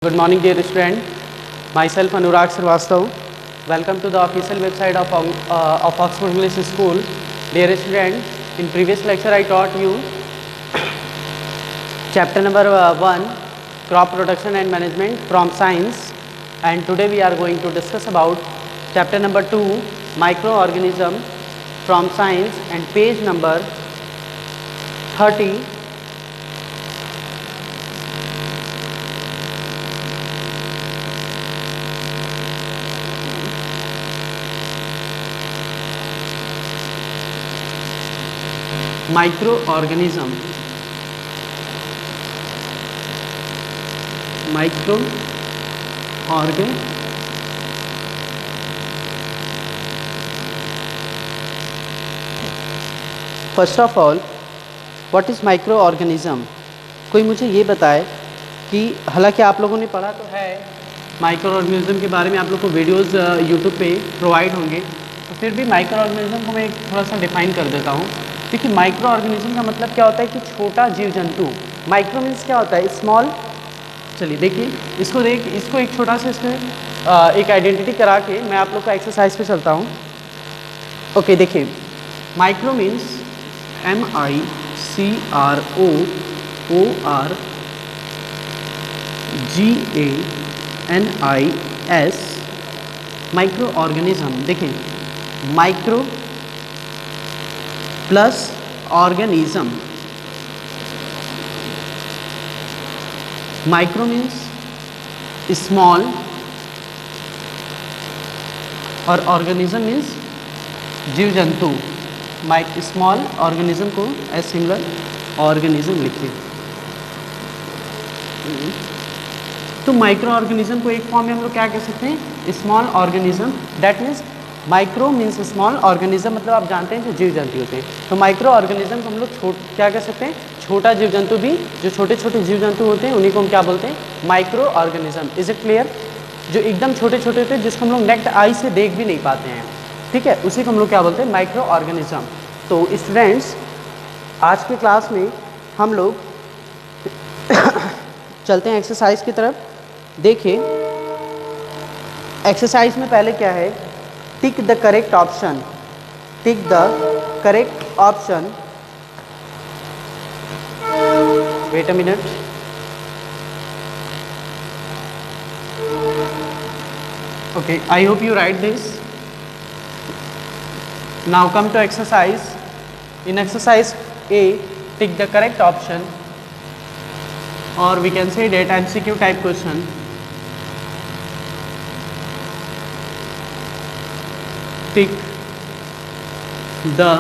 Good morning, dear student. Myself Anurag Srivastava. Welcome to the official website of Oxford English School. Dear student, in previous lecture I taught you chapter number 1, crop production and management from science, and today we are going to discuss about chapter number 2, microorganism from science, and page number 30. Microorganism. First of all, what is microorganism? कोई मुझे ये बताए कि हालांकि आप लोगों ने पढ़ा तो है माइक्रोऑर्गेनिज्म के बारे में, आप लोग को वीडियोस यूट्यूब पे प्रोवाइड होंगे, तो फिर भी माइक्रोऑर्गेनिज्म को मैं थोड़ा सा डिफाइन कर देता हूँ। देखिए, माइक्रो ऑर्गेनिज्म का मतलब क्या होता है कि छोटा जीव जंतु। माइक्रो मीन्स क्या होता है? स्मॉल। चलिए देखिए, इसको एक छोटा सा इसमें एक आइडेंटिटी करा के मैं आप लोग का एक्सरसाइज पे चलता हूँ। ओके, देखिए, micro means MICROORGANIS, micro organism. देखिए, micro plus organism. Micro means small और ऑर्गेनिज्म मीन्स जीव जंतु। स्मॉल ऑर्गेनिज्म को एज सिमिलर ऑर्गेनिज्म लिखिए। तो माइक्रो ऑर्गेनिज्म को एक फॉर्म में हम लोग क्या कह सकते हैं? Small organism. That means micro means small, organism मतलब आप जानते हैं जो जीव जंतु होते हैं। तो माइक्रो ऑर्गेनिज्म को हम लोग क्या कह सकते हैं? छोटा जीव जंतु भी, जो छोटे छोटे जीव जंतु होते हैं उन्हीं को हम क्या बोलते हैं? Micro organism. Is it clear? जो एकदम छोटे छोटे होते हैं, जिसको हम लोग नेक्ड आई से देख भी नहीं पाते हैं, ठीक है, उसी को हम लोग क्या बोलते हैं? Micro organism. तो स्टूडेंट्स, आज की क्लास में हम लोग चलते हैं एक्सरसाइज की तरफ। देखिए, एक्सरसाइज में पहले क्या है? Tick the correct option. Tick the correct option. Wait a minute. Okay, I hope you write this. Now come to exercise. In exercise A, tick the correct option, or we can say that MCQ type question. Tick the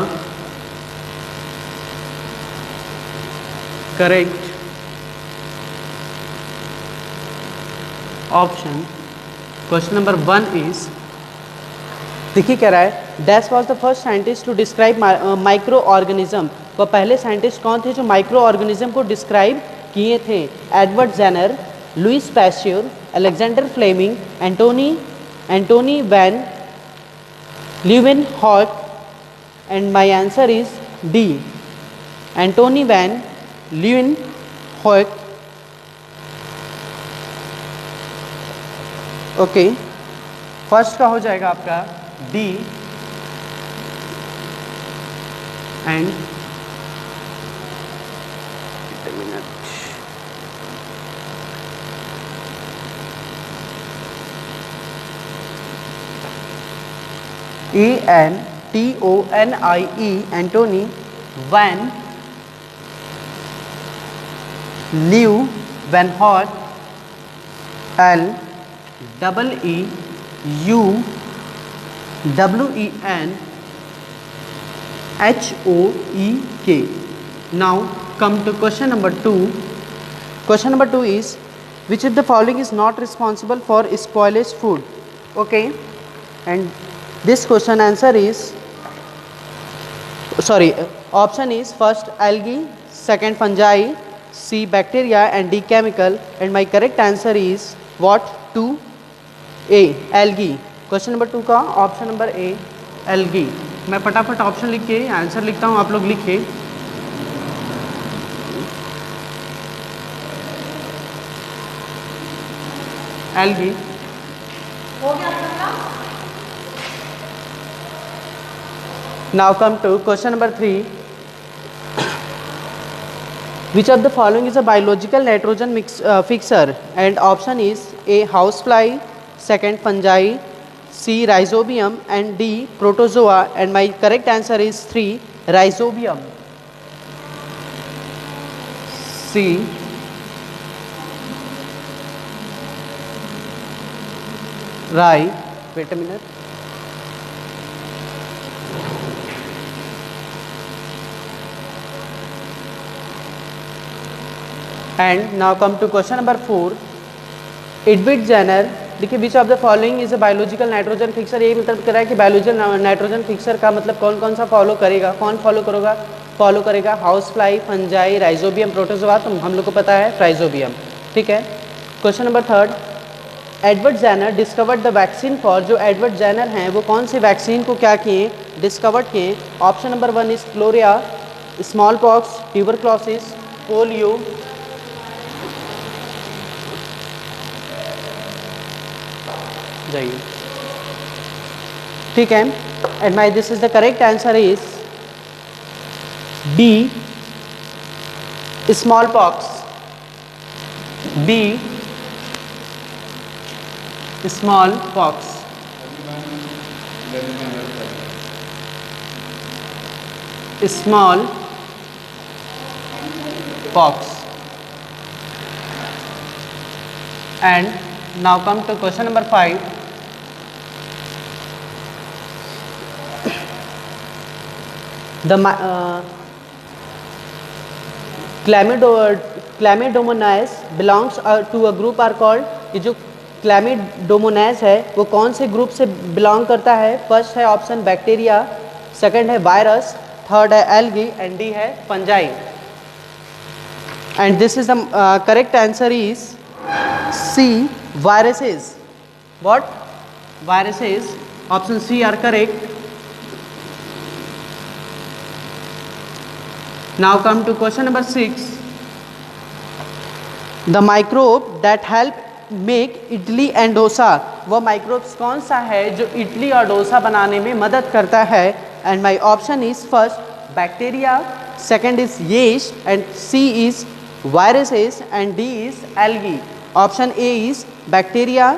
correct option. Question number 1 is, देखिए क्या रहा है? Dash was the first scientist to describe micro organism. वह पहले scientist कौन थे जो micro organism को डिस्क्राइब किए थे? Edward Jenner, Louis Pasteur, Alexander Fleming, Antonie van Leeuwenhoek, and my answer is D, Antonie van Leeuwenhoek. Okay, first का हो जाएगा आपका D, and ANTONIE, Antonie van Leeuwenhoek, LEEUWENHOEK. Now come to question number 2. Question number 2 is, which of the following is not responsible for spoilage food? Okay, and this question answer is, option is first algae, second fungi, C bacteria, and D chemical, and my correct answer is what? 2A, algae। Question number 2 का option number A, algae. मैं फटाफट option लिख के answer लिखता हूँ, आप लोग लिखिए। algae. हो गया आपका? Now come to question number 3. Which of the following is a biological nitrogen fixer? And option is A. housefly, second fungi, C. rhizobium, and D. protozoa. And my correct answer is 3. rhizobium. C. Wait a minute. And now come to question number 4. Edward Jenner, देखिए which of the following is a biological nitrogen fixer. ये मतलब कर रहा है कि biological nitrogen fixer का मतलब कौन कौन सा फॉलो करेगा, कौन फॉलो करेगा house fly, fungi, rhizobium, protozoa. तो हम लोग को पता है राइजोबियम. ठीक है. Question number 3. Edward Jenner discovered the vaccine for. जो एडवर्ड जेनर हैं वो कौन सी वैक्सीन को क्या किए, डिस्कवर्ड किए. Option number 1 is cholera, smallpox, tuberculosis, polio. जाइए. ठीक है. And my this is the correct answer is B, smallpox. B, smallpox. Smallpox. And now come to question number 5. The Chlamydomonas belongs to a group are called. ये जो Chlamydomonas है वो कौन से group से belong करता है. First है ऑप्शन बैक्टीरिया, सेकंड है वायरस, थर्ड है एल्गी एंड डी है fungi. And this is the correct answer is C, viruses. What? Viruses. Option C are correct. Now come to question number 6. The microbe that help make idli and dosa. वो microbes कौन सा है जो इडली और डोसा बनाने में मदद करता है. And my option is first bacteria, second is yeast, and C is viruses, and D is algae. Option A is bacteria,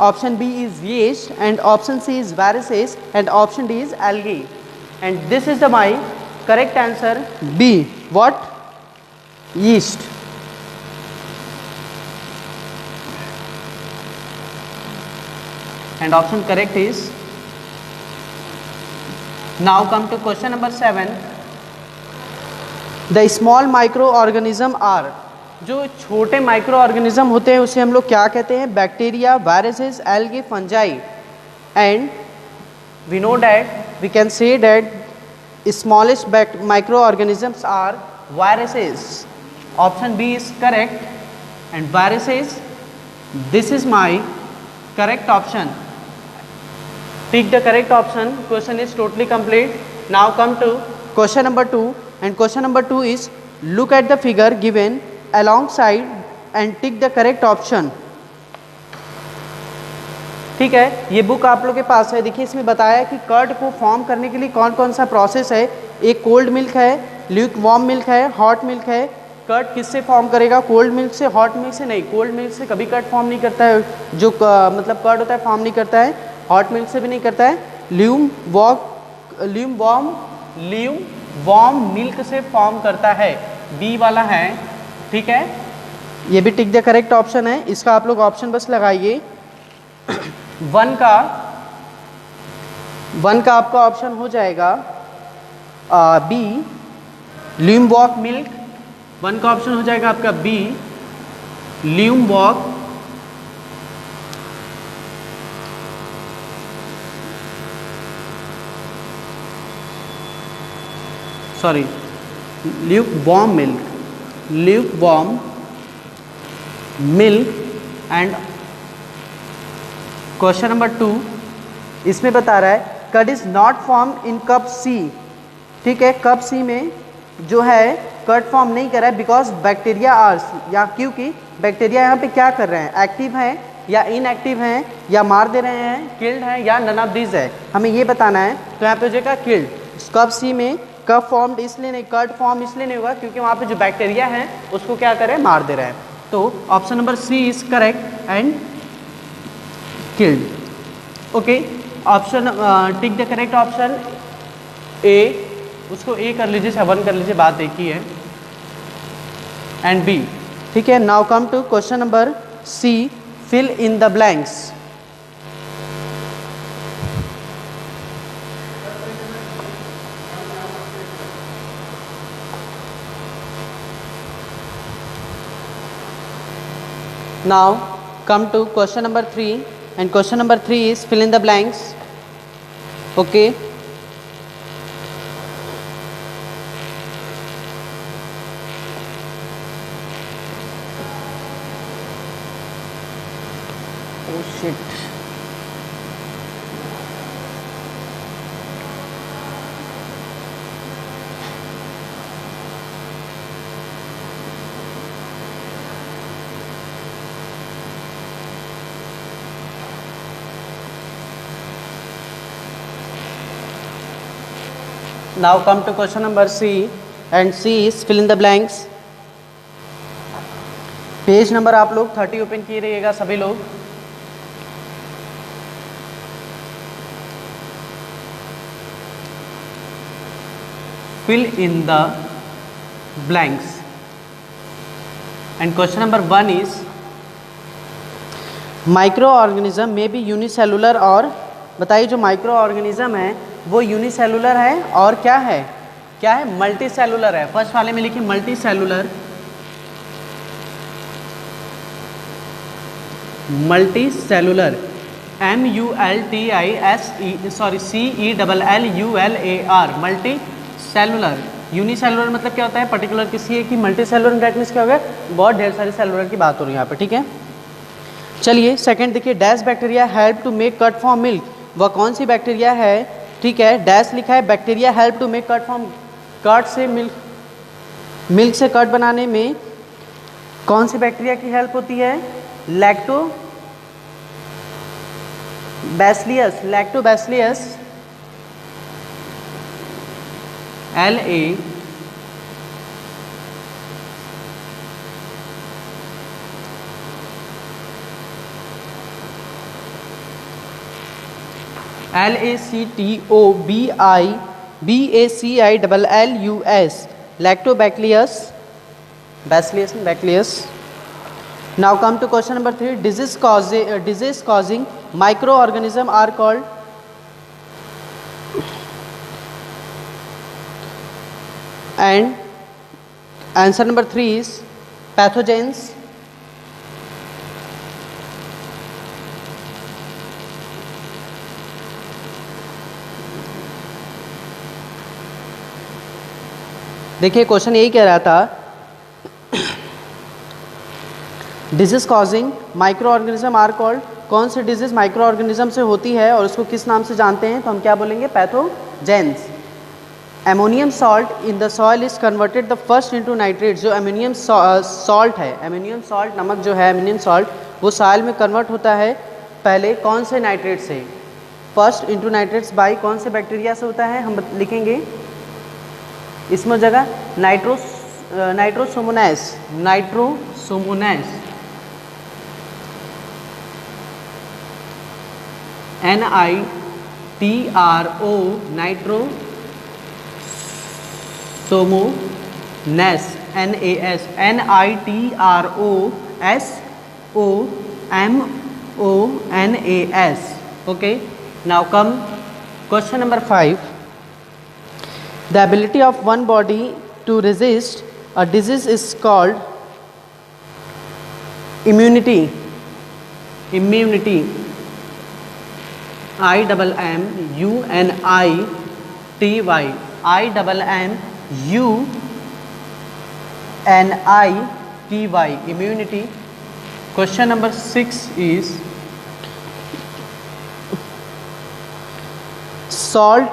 option B is yeast, and option C is viruses, and option D is algae. And this is my correct answer, B. What? Yeast. And option correct is. Now come to question number 7. The small microorganism are. जो छोटे micro organism होते हैं उसे हम लोग क्या कहते हैं, bacteria, viruses, algae, fungi. And we know that we can say that smallest micro organisms are viruses. Option B is correct and viruses. This is my correct option. Tick the correct option. Question is totally complete. Now come to question number 2. And question number 2 is look at the figure given alongside and tick the correct option. ठीक है. ये book आप लोग के पास है. देखिए इसमें बताया कि कर्ड को फॉर्म करने के लिए कौन कौन सा प्रोसेस है. एक कोल्ड मिल्क है, ल्यूक वार्म मिल्क है, हॉट मिल्क है. कर्ड किससे फॉर्म करेगा, कोल्ड मिल्क से, हॉट मिल्क से नहीं. कोल्ड मिल्क से कभी कर्ड फॉर्म नहीं करता है, जो मतलब कर्ड होता है फॉर्म नहीं करता है. हॉट मिल्क से भी नहीं करता है. ल्यूम वार्म मिल्क से फॉर्म करता है. बी वाला है. ठीक है. ये भी टिक द करेक्ट ऑप्शन है. इसका आप लोग ऑप्शन बस लगाइए. वन का आपका ऑप्शन हो जाएगा बी, ल्यूम वॉक मिल्क. वन का ऑप्शन हो जाएगा आपका बी, ल्यूम वॉक. Sorry, lukewarm milk. lukewarm milk. And question number 2 इसमें बता रहा है curd is not form in cup C. ठीक है. कप सी में जो है कर्ड फॉर्म नहीं कर रहा है बिकॉज बैक्टीरिया आर, या क्योंकि बैक्टीरिया यहाँ पे क्या कर रहे हैं, एक्टिव है. या इनएक्टिव हैं या मार दे रहे हैं, किल्ड हैं या नन ऑफ दीज है, हमें ये बताना है। तो यहाँ पे हो जाएगा किल्ड। कब सी में कब फॉर्म्ड इसलिए नहीं, कर्ड फॉर्म इसलिए नहीं होगा क्योंकि वहाँ पे जो बैक्टीरिया है उसको क्या करें, मार दे रहे हैं। तो option number C is correct and killed. Okay, option tick the correct option A, उसको ए कर लीजिए, 7 कर लीजिए, बात एक ही है, एंड बी। ठीक है, now come to question number C, fill in the blanks. Now come to question number 3, and question number 3 is fill in the blanks. Okay, oh shit, now come to question number C, and C is fill in the blanks. Page number आप लोग 30 open किए रहिएगा सभी लोग। fill in the blanks, and question number 1 is micro organism में भी unicellular, और बताइए जो माइक्रो ऑर्गेनिज्म है वो यूनिसेलुलर है और क्या है, क्या है, मल्टी सेलुलर है। फर्स्ट वाले में लिखिए multi cellular, multi cellular, MULTISE multi cellular. Unicellular मतलब क्या होता है, पर्टिकुलर किसी एक की, मल्टी सेलुलर दैट मीन्स क्या हो गया, बहुत ढेर सारे सेलुलर की बात हो रही है यहाँ पे। ठीक है, चलिए सेकंड देखिए, dash bacteria help to make curd form milk, वह कौन सी बैक्टीरिया है। ठीक है, डैश लिखा है, bacteria help to make curd form, curd से मिल्क, मिल्क से कर्ड बनाने में कौन सी बैक्टीरिया की हेल्प होती है, lactobacillus, lactobacillus LACTOBACILLUS, lactobacillus, bacillus. Now come to question number 3, disease causing microorganism are called, and answer number 3 is pathogens. देखिए क्वेश्चन यही कह रहा था, disease causing micro organism are called, कौन सी डिजीज माइक्रो ऑर्गेनिज्म से होती है और उसको किस नाम से जानते हैं, तो हम क्या बोलेंगे, pathogens. Ammonium salt in the soil is converted the first into nitrate, जो एमोनियम सॉल्ट है, एमोनियम सॉल्ट नमक जो है, एमोनियम सॉल्ट वो सॉइल में कन्वर्ट होता है पहले कौन से नाइट्रेट से, फर्स्ट इनटू नाइट्रेट्स बाय कौन से बैक्टीरिया से होता है, हम लिखेंगे इसमें जगह Nitrosomonas, Nitrosomonas, NITRO, Nitrosomonas, NAS, NITROSOMONAS. Okay, now come question number 5. The ability of one body to resist a disease is called immunity. Immunity. IMMUNITY. IMMUNITY. Immunity. Question number 6 is salt.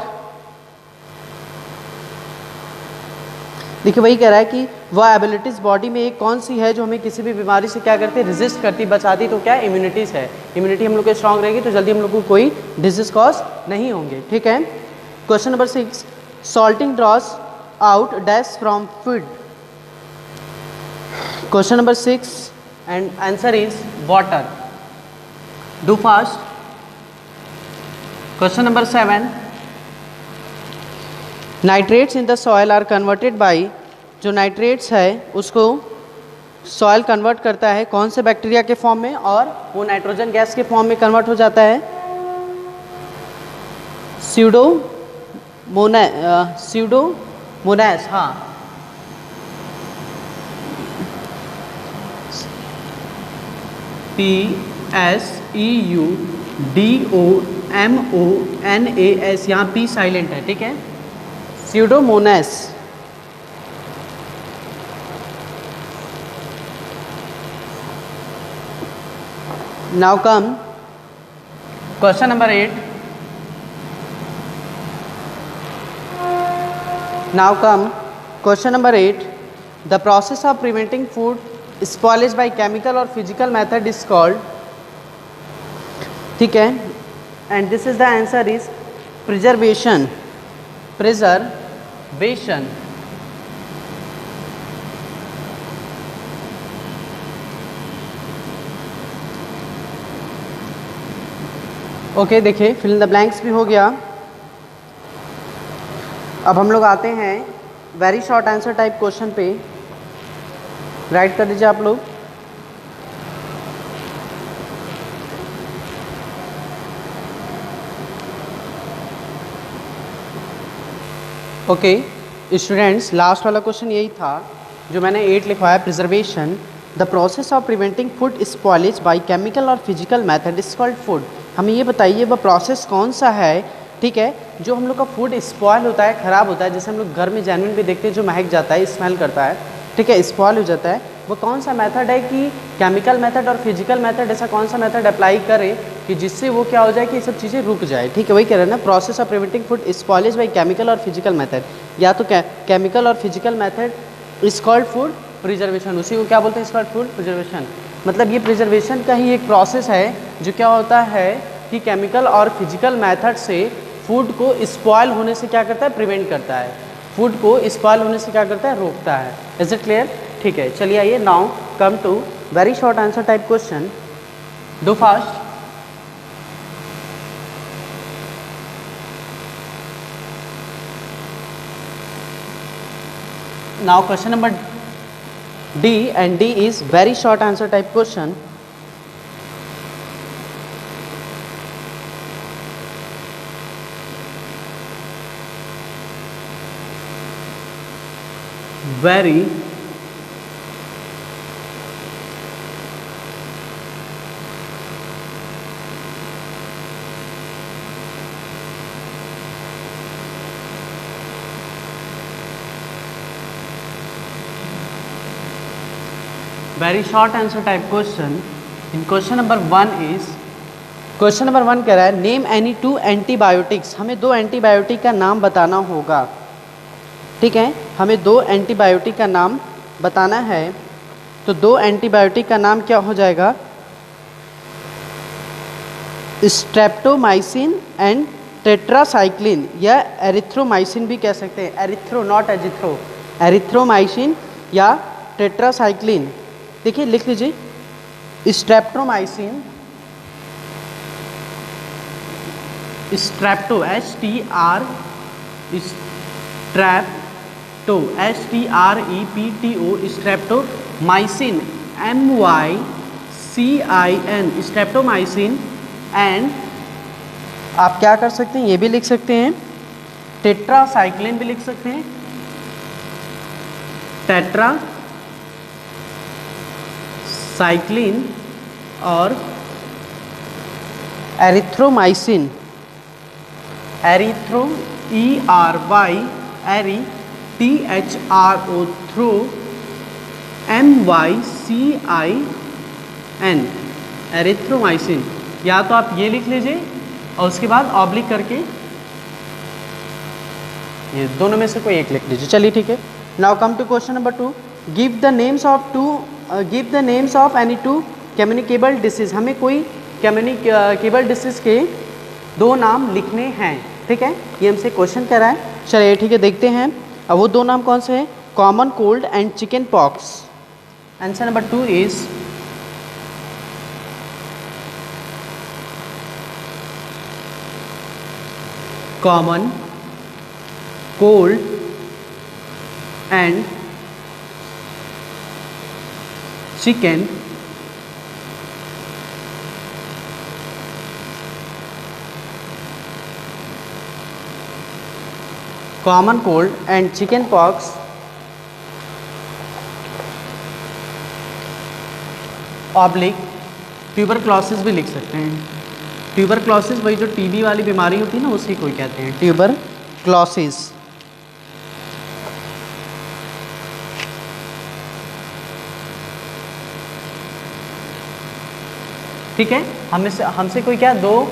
देखिए वही कह रहा है कि वह abilities body में एक कौन सी है जो हमें किसी भी बीमारी से क्या करती है, रेजिस्ट करती, बचाती, तो क्या इम्यूनिटीज़ है। इम्यूनिटी हम लोग की स्ट्रांग रहेगी तो जल्दी हम लोग को कोई डिजीज कॉज नहीं होंगे। ठीक है। Question number 6, salting draws out dash from food. Question number 6 and answer is water. Do fast. Question number 7, nitrates in the soil are converted by, जो नाइट्रेट्स है उसको सॉइल कन्वर्ट करता है कौन से बैक्टीरिया के फॉर्म में, और वो नाइट्रोजन गैस के फॉर्म में कन्वर्ट हो जाता है स्यूडोमोनास। हाँ, PSEUDOMONAS, यहाँ P साइलेंट है। ठीक है, Pseudomonas. Now come question number 8. Now come question number 8. The process of preventing food spoilage by chemical or physical method is called, ठीक है, and this is the answer is preservation. Preservation. Okay, देखिए fill in the blanks भी हो गया। अब हम लोग आते हैं very short answer type question पे। राइट कर दीजिए आप लोग। ओके स्टूडेंट्स, लास्ट वाला क्वेश्चन यही था जो मैंने 8 लिखवाया, preservation. The process of preventing food spoilage by chemical और physical method is called food. हमें ये बताइए वह प्रोसेस कौन सा है, ठीक है, जो हम लोग का फूड स्पॉइल होता है, ख़राब होता है, जैसे हम लोग घर में जेनुइन भी देखते हैं जो महक जाता है, स्मेल करता है, ठीक है, स्पॉइल हो जाता है, वो कौन सा मेथड है कि केमिकल मेथड और फिजिकल मेथड, ऐसा कौन सा मेथड अप्लाई करें कि जिससे वो क्या हो जाए कि ये सब चीज़ें रुक जाए। ठीक है, वही कह रहे हैं ना, process of preventing food spoilage by chemical और फिजिकल मेथड, या तो केमिकल और physical method is called food preservation. उसी को क्या बोलते हैं, इज कॉल्ड फूड प्रिजर्वेशन। मतलब ये प्रिजर्वेशन का ही एक प्रोसेस है जो क्या होता है कि केमिकल और फिजिकल मेथड से फूड को स्पॉइल होने से क्या करता है, प्रिवेंट करता है, फूड को स्पॉइल होने से क्या करता है, रोकता है। Is it clear? ठीक है, चलिए आइए now come to very short answer type question. Do fast. Now question number D, and D is very short answer type question. Very short answer type question. In question number 1 is, question number 1 कह रहा है name any 2 antibiotics. हमें 2 antibiotic का नाम बताना होगा। ठीक है, हमें 2 एंटीबायोटिक का नाम बताना है। तो 2 एंटीबायोटिक का नाम क्या हो जाएगा, स्ट्रेप्टोमाइसिन एंड टेट्रासाइक्लिन, या एरिथ्रोमाइसिन भी कह सकते हैं, एरिथ्रो नॉट एजिथ्रो, एरिथ्रोमाइसिन या टेट्रासाइक्लिन। देखिए लिख लीजिए, streptomycin, strepto strepto STREPTO, streptomycin MYCIN, streptomycin. And आप क्या कर सकते हैं, ये भी लिख सकते हैं, टेट्रासाइक्लिन भी लिख सकते हैं, टेट्रासाइक्लिन और एरिथ्रोमाइसिन, एरिथ्रो ERY, एरी THRO, थ्रो MYCIN, एरिथ्रोमाइसिन। या तो आप ये लिख लीजिए और उसके बाद ऑब्लिक करके ये दोनों में से कोई एक लिख लीजिए। चलिए ठीक है, now come to question number 2। Give the names of any two communicable disease, हमें कोई कम्युनिकेबल डिसीज के 2 नाम लिखने हैं, ठीक है। ये हमसे क्वेश्चन करा है, चलिए ठीक है देखते हैं। अब वो 2 नाम कौन से हैं? Common cold and chicken pox. Answer number 2 is common cold and chicken common cold and chicken pox oblique tuberculosis भी लिख सकते हैं। ट्यूबरक्लोसिस वही जो टीबी वाली बीमारी होती है ना, उसी को कहते हैं ट्यूबरक्लोसिस। ठीक है, हमसे कोई क्या 2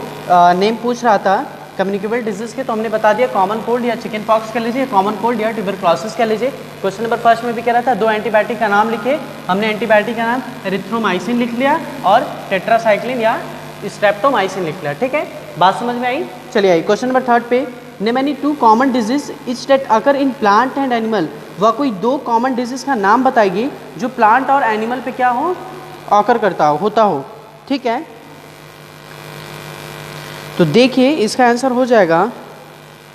नेम पूछ रहा था कम्युनिकेबल डिजीज के, तो हमने बता दिया कॉमन कोल्ड या चिकन पॉक्स कह लीजिए, कॉमन कोल्ड या ट्यूबरक्लोसिस कह लीजिए। क्वेश्चन नंबर 1 में भी कह रहा था 2 एंटीबायोटिक का नाम लिखे, हमने एंटीबायोटिक का नाम एरिथ्रोमाइसिन लिख लिया और टेट्रासाइक्लिन या स्ट्रेप्टोमाइसिन लिख लिया, ठीक है। बात समझ में आई? चलिए आई क्वेश्चन नंबर 3 पे। Name any 2 common disease which that occur in plant and animal, वह कोई 2 कॉमन डिजीज का नाम बताएगी जो प्लांट और एनिमल पे क्या हो, ऑकर करता हो, होता हो, ठीक है। तो देखिए इसका आंसर हो जाएगा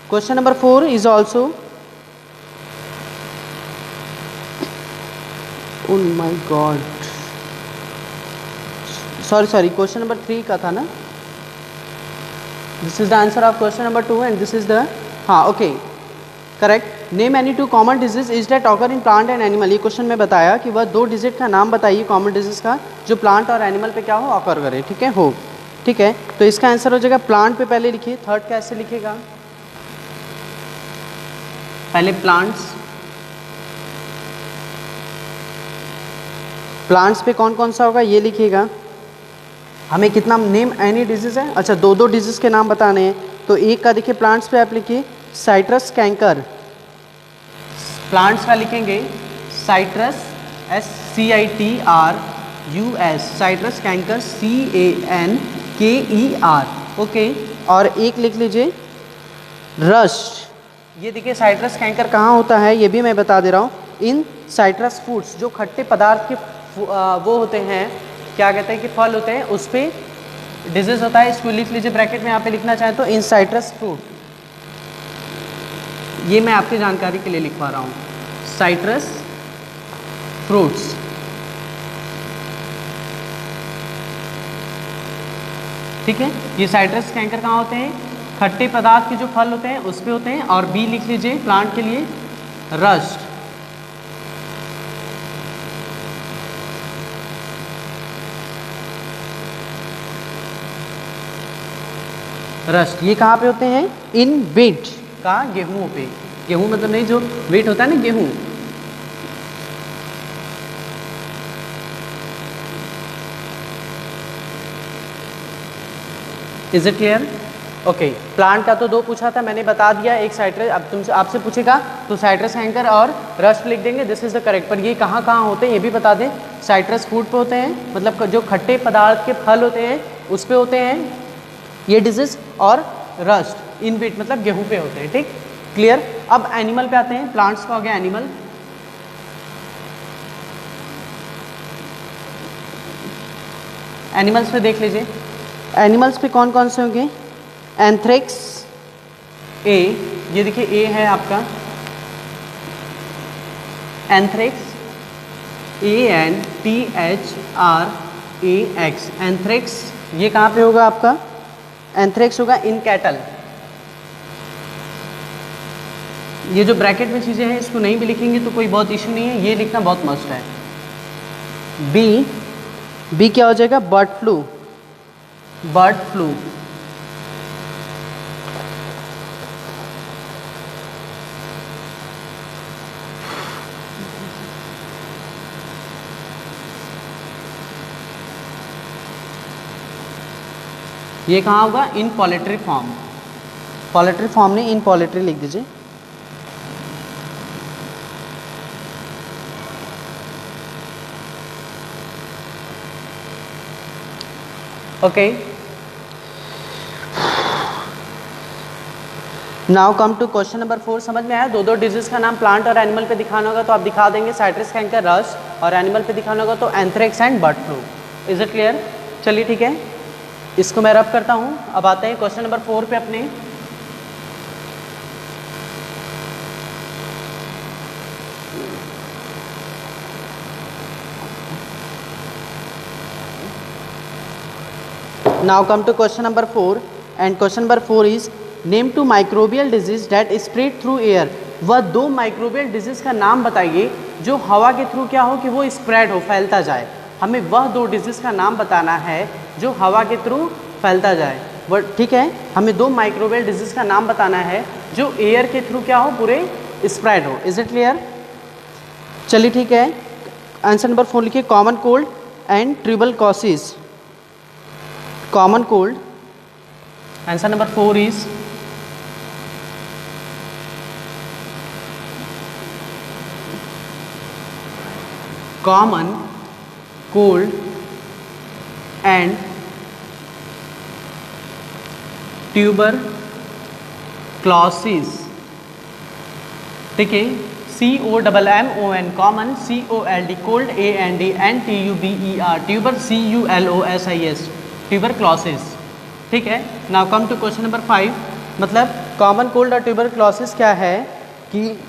question number 4 is also, oh my god, sorry question number 3 का था ना। This is the answer of question number 2 and this is the, हाँ okay correct. Name any 2 common disease is that occur in plant and animal, ये क्वेश्चन में बताया कि वह 2 डिजिट का नाम बताइए कॉमन डिजीज का जो प्लांट और एनिमल पे क्या हो, ऑकर करे, ठीक है, हो, ठीक है। तो इसका आंसर हो जाएगा प्लांट पे पहले लिखिए, थर्ड कैसे लिखेगा? पहले प्लांट्स पे कौन कौन सा होगा ये लिखिएगा। हमें कितना नेम एनी डिजीज है, अच्छा 2 डिजीज के नाम बताने हैं, तो एक का देखिए प्लांट्स पे आप लिखिए साइट्रस कैंकर, प्लांट्स का लिखेंगे citrus SCITRUS, citrus canker CANKER, okay. और एक लिख लीजिए रस्ट, ये देखिए साइट्रस कैंकर कहाँ होता है ये भी मैं बता दे रहा हूँ, इन साइट्रस फ्रूट्स, जो खट्टे पदार्थ के वो होते हैं, क्या कहते हैं कि फल होते हैं, उस पर डिजीज होता है, इसको लिख लीजिए ब्रैकेट में, यहाँ पे लिखना चाहें तो इन साइट्रस फ्रूट, ये मैं आपकी जानकारी के लिए लिखवा रहा हूँ, साइट्रस फ्रूट्स, ठीक है। ये साइट्रस कैंकर कहाँ होते हैं, खट्टे पदार्थ के जो फल होते हैं उस पे होते हैं। और बी लिख लीजिए प्लांट के लिए रस्ट, रस्ट ये कहाँ पे होते हैं, इन वेट का, गेहूं पे, गेहूं मतलब नहीं जो वेट होता है ना गेहूं, is it clear? Okay, plant का तो 2 पूछा था, मैंने बता दिया, एक साइट्रस, अब तुमसे आपसे पूछेगा तो साइट्रस कैंकर और रस्ट लिख देंगे, दिस इज द करेक्ट। पर ये कहाँ कहाँ होते हैं ये भी बता दें, साइट्रस फ्रूट पे होते हैं, मतलब जो खट्टे पदार्थ के फल होते हैं उस पे होते हैं ये डिजीज, और रस्ट इन बीट मतलब गेहूं पे होते हैं, ठीक, क्लियर। अब एनिमल पे आते हैं, प्लांट्स का हो गया एनिमल, एनिमल्स पे देख लीजिए, एनिमल्स पे कौन कौन से होंगे, एंथ्रेक्स ए, ये देखिए ए है आपका एंथ्रेक्स, ANTHRAX, एंथ्रेक्स, ये कहाँ पे होगा आपका, एंथ्रेक्स होगा इन कैटल। ये जो ब्रैकेट में चीज़ें हैं इसको नहीं भी लिखेंगे तो कोई बहुत इशू नहीं है, ये लिखना बहुत मस्ट है। बी क्या हो जाएगा, बर्ड फ्लू, बर्ड फ्लू, ये कहाँ होगा, in poultry farm, poultry farm ने इन पोल्ट्री लिख दीजिए। Okay, now come to question number 4। समझ में आया? दो डिजीज का नाम प्लांट और एनिमल पे दिखाना होगा तो आप दिखा देंगे, साइट्रस कैंकर रस, और एनिमल पे दिखाना होगा तो anthrax and bird flu. Is it clear? चलिए ठीक है, इसको मैं रब करता हूँ। अब आते हैं क्वेश्चन नंबर 4 पे अपने। Now come to question number 4, and question number 4 is name two microbial disease that spread through air। वह दो माइक्रोबियल डिजीज का नाम बताइए जो हवा के थ्रू क्या हो कि वो स्प्रेड हो, फैलता जाए। हमें वह दो डिजीज का नाम बताना है जो हवा के थ्रू फैलता जाए। बट ठीक है, हमें दो माइक्रोबियल डिजीज का नाम बताना है जो एयर के थ्रू क्या हो, पूरे स्प्रेड हो। Is it clear? चलिए ठीक है, आंसर नंबर 4 लिखिए, common cold and tuberculosis. Common cold, answer number 4 is common cold and tuberculosis. ठीक है, COMMON common, COLD cold, AND and TUBER tuber, CULOSIS tuberculosis. ठीक है, now come to question number 5। मतलब common cold और tuberculosis क्या है कि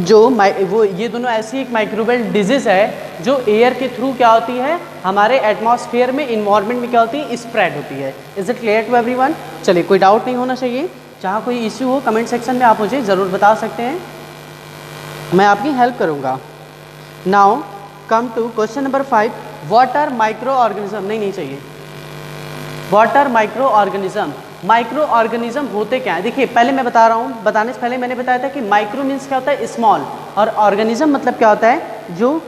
जो वो ये दोनों ऐसी एक माइक्रोबियल डिजीज है जो एयर के थ्रू क्या होती है, हमारे एटमॉस्फेयर में, इन्वायरमेंट में क्या होती है, स्प्रेड होती है। Is it clear to everyone? चलिए, कोई डाउट नहीं होना चाहिए। जहाँ कोई इश्यू हो कमेंट सेक्शन में आप मुझे ज़रूर बता सकते हैं, मैं आपकी हेल्प करूँगा। Now come to question number 5, what are micro organism. नहीं चाहिए, what are micro organism. Micro organism होते क्या है? देखिए, पहले मैं बता रहा हूँ, बताने से पहले मैंने बताया था कि माइक्रो मीन्स क्या होता है, स्मॉल, और ऑर्गेनिज्म मतलब क्या होता है, जो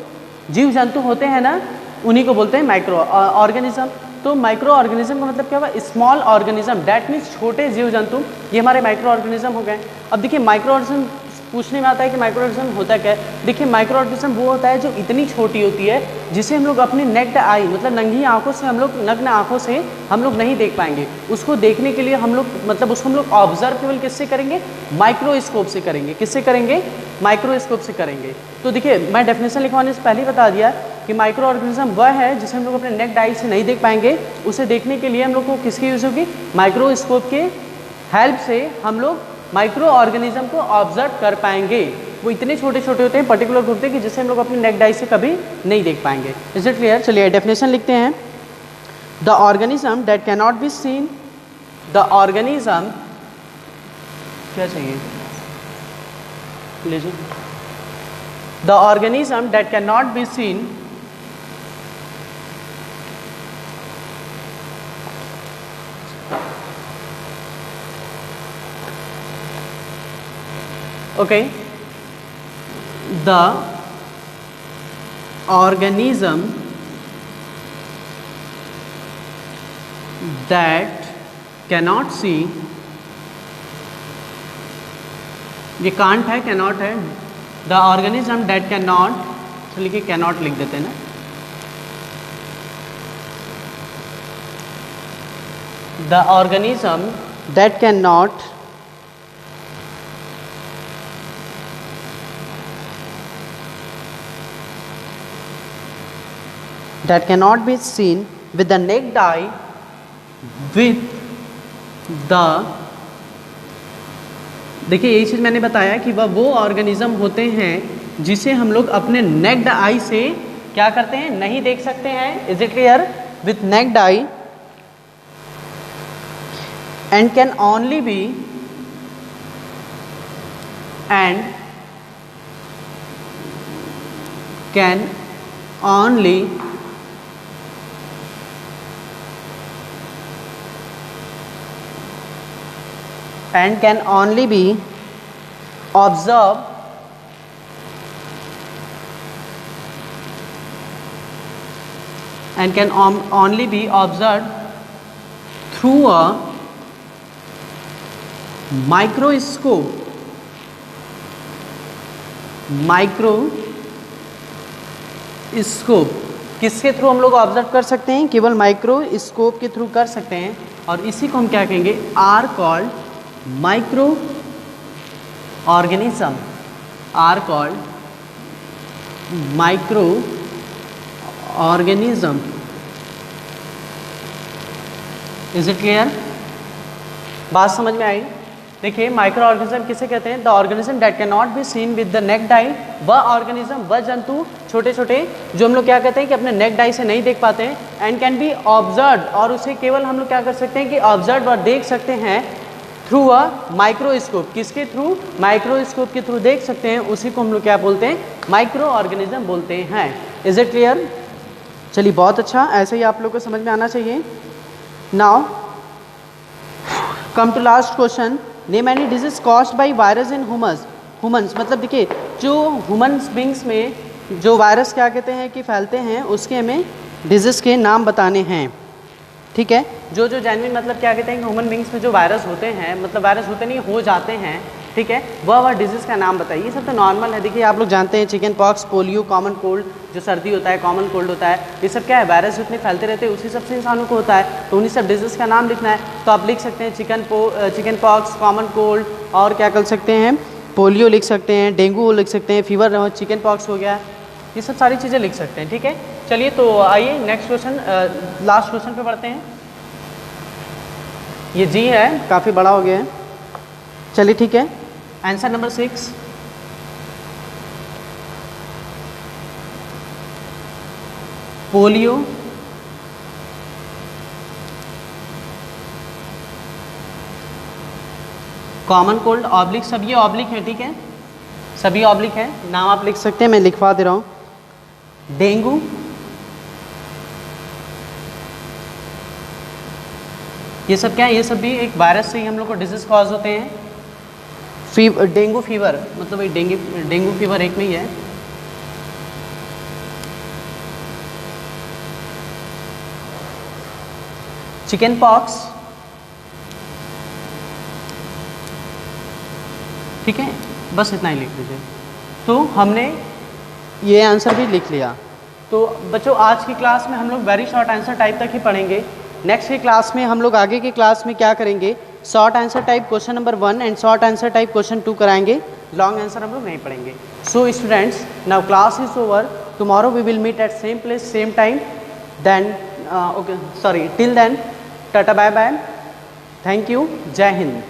जीव जंतु होते हैं ना, उन्हीं को बोलते हैं माइक्रो ऑर्गेनिज्म। तो माइक्रो ऑर्गेनिज्म का मतलब क्या हुआ, स्मॉल ऑर्गेनिज्म, दैट मीन्स छोटे जीव जंतु, ये हमारे माइक्रो ऑर्गेनिज्म हो गए। अब देखिए, माइक्रो ऑर्गेनिज्म पूछने में आता है कि माइक्रो ऑर्गेनिज्म होता क्या है। देखिए, माइक्रो ऑर्गेनिज्म वो होता है जो इतनी छोटी होती है जिसे हम लोग अपनी नेक्ड आई, मतलब नंगी आंखों से, हम लोग नग्न आंखों से हम लोग नहीं देख पाएंगे। उसको देखने के लिए हम लोग, मतलब उसको हम लोग ऑब्जर्व केवल किससे करेंगे, माइक्रोस्कोप से करेंगे। किससे करेंगे? माइक्रोस्कोप से करेंगे। तो देखिए, मैं डेफिनेशन लिखवाने से पहले ही बता दिया कि माइक्रो ऑर्गेनिज्म वह है जिसे हम लोग अपने नेक्ड आई से नहीं देख पाएंगे। उसे देखने के लिए हम लोग को किसकी यूज़ होगी, माइक्रोस्कोप के हेल्प से हम लोग माइक्रो ऑर्गेनिज्म को ऑब्जर्व कर पाएंगे। वो इतने छोटे छोटे होते हैं, पर्टिकुलर होते हैं कि जिसे हम लोग अपनी नेक्ड आई से कभी नहीं देख पाएंगे। Is it clear? चलिए डेफिनेशन लिखते हैं। The organism that can not be seen, the organism, क्या चाहिए लीजिए, the organism that can not be seen okay, the organism that cannot see, ये कांट है, कैनॉट है, the organism date can not, चलिए कि कैनॉट लिख देते हैं ना, the organism date can not that cannot be seen with the naked eye with the, देखिए यही चीज़ मैंने बताया कि वह वो ऑर्गेनिज्म होते हैं जिसे हम लोग अपने नेक्ड आई से क्या करते हैं, नहीं देख सकते हैं। Is it clear? With naked eye and can only be and can only be observed through a microscope किसके थ्रू हम लोग ऑब्जर्व कर सकते हैं? केवल माइक्रोस्कोप के थ्रू कर सकते हैं, और इसी को हम क्या कहेंगे? Are called micro organism, are called micro organism. Is it clear? बात समझ में आई? देखिए माइक्रो ऑर्गेनिज्म किसे कहते हैं? The organism that can not be seen with the necked आई। वह ऑर्गेनिज्म, वह जंतु, छोटे छोटे, जो हम लोग क्या कहते हैं कि अपने नेक्ड आई से नहीं देख पाते हैं, एंड कैन बी ऑब्जर्व, और उसे केवल हम लोग क्या कर सकते हैं कि ऑब्जर्व और देख सकते हैं थ्रू अ माइक्रोस्कोप। किसके थ्रू? माइक्रोस्कोप के थ्रू देख सकते हैं, उसी को हम लोग क्या बोलते हैं? माइक्रो ऑर्गेनिज्म बोलते हैं। Is it clear? चलिए बहुत अच्छा, ऐसे ही आप लोग को समझ में आना चाहिए। Now come to last question, name any disease caused by virus in humans. मतलब देखिए जो ह्यूमन्स बींग्स में जो वायरस क्या कहते हैं कि फैलते हैं, उसके हमें डिजीज के नाम बताने हैं। ठीक है, जो जेन्युइन मतलब क्या कहते हैं कि ह्यूमन बींग्स में जो वायरस होते हैं, मतलब वायरस होते नहीं, हो जाते हैं, ठीक है, वह डिजीज़ का नाम बताइए। ये सब तो नॉर्मल है। देखिए आप लोग जानते हैं chicken pox, polio, common cold, जो सर्दी होता है, कॉमन कोल्ड होता है, ये सब क्या है? वायरस जितने फैलते रहते हैं उसी सबसे इंसानों को होता है, तो उन्हीं सब डिजीज़ का नाम लिखना है। तो आप लिख सकते हैं चिकन पॉक्स, कॉमन कोल्ड, और क्या कर सकते हैं? पोलियो लिख सकते हैं, डेंगू लिख सकते हैं, फीवर, चिकन पॉक्स हो गया, ये सब सारी चीज़ें लिख सकते हैं। ठीक है, चलिए तो आइए नेक्स्ट क्वेश्चन, लास्ट क्वेश्चन पे बढ़ते हैं। ये जी है, काफ़ी बड़ा हो गया है। चलिए ठीक है, answer number 6, polio, common cold, oblique, सब ये ऑब्लिक है, ठीक है, सभी ऑब्लिक है, नाम आप लिख सकते हैं, मैं लिखवा दे रहा हूँ। डेंगू, ये सब क्या है? ये सब भी एक वायरस से ही हम लोग को डिजीज कॉज होते हैं। डेंगू फीवर, मतलब डेंगू फीवर एक में ही है। चिकन पॉक्स, ठीक है, बस इतना ही लिख दीजिए। तो हमने ये आंसर भी लिख लिया। तो बच्चों आज की क्लास में हम लोग वेरी शॉर्ट आंसर टाइप तक ही पढ़ेंगे। नेक्स्ट की क्लास में हम लोग आगे की क्लास में क्या करेंगे? Short answer type question number 1 and short answer type question 2 कराएंगे। लॉन्ग आंसर हम लोग नहीं पढ़ेंगे। So students, now class is over. Tomorrow we will meet at same place same time. Then okay, sorry, till then tata bye bye, thank you, जय हिंद।